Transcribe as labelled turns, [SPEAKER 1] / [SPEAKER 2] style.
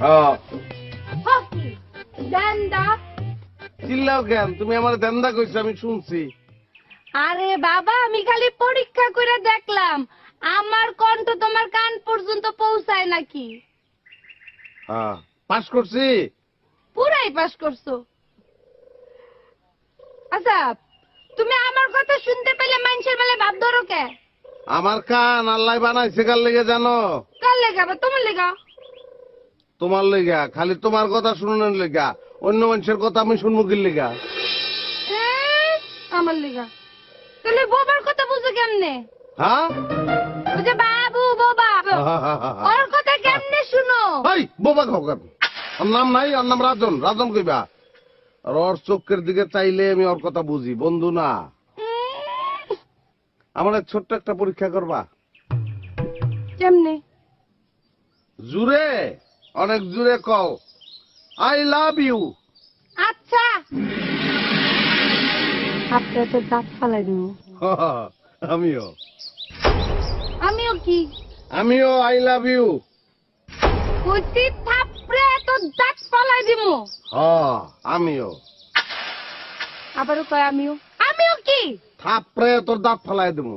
[SPEAKER 1] হ্যাঁ
[SPEAKER 2] হকি দেন্দা।
[SPEAKER 1] চিল্লাও কেন? তুমি আমার দেন্দা কইছো, আমি শুনছি।
[SPEAKER 2] আরে বাবা, আমি খালি পরীক্ষা করে দেখলাম আমার কণ্ঠ তোমার কান পর্যন্ত পৌঁছায় নাকি।
[SPEAKER 1] হ্যাঁ, পাস করছি।
[SPEAKER 2] পুরাই পাস করছো। আচ্ছা, তুমি আমার কথা শুনতে পেলে মানুষের বেলায় ভাব ধরো কে?
[SPEAKER 1] আমার কান আল্লাহ বানাইছে কার লেগে জানো?
[SPEAKER 2] কার লেগা? বা তোমার লেগা?
[SPEAKER 1] তোমার লেগা। খালি তোমার কথা শুনানোর লেগা। অন্য মানুষের কথা আমি শুনবো কি লেগা?
[SPEAKER 2] আমার লেগা। তাহলে বোবার কথা বুঝো কেমনে?
[SPEAKER 1] হ্যাঁ,
[SPEAKER 2] ওই যে বাবু বোবা, ওর কথা কেমনে শুনো?
[SPEAKER 1] এই বোবা খবর। ওর নাম নাই, ওর নাম রাজন। রাজন কইবা। আর ওর চোখের দিকে চাইলে আমি ওর কথা বুঝি, বন্ধু না। আমার ছোট্ট একটা পরীক্ষা করবা?
[SPEAKER 2] কেমনে?
[SPEAKER 1] জুড়ে, অনেক জুড়ে কও আই লাভ ইউ।
[SPEAKER 2] আচ্ছা, আপনার তো দাঁত ফালাই দিব।
[SPEAKER 1] আমিও।
[SPEAKER 2] আমিও কি?
[SPEAKER 1] আমিও আই লাভ ইউ।
[SPEAKER 2] কইছি থাপড়ে তো দাঁত ফালাই দিব।
[SPEAKER 1] আমিও।
[SPEAKER 2] আবারও কয় আমিও। আমিও কি?
[SPEAKER 1] থাপড়ে তোর দাঁত ফালাই দেবো।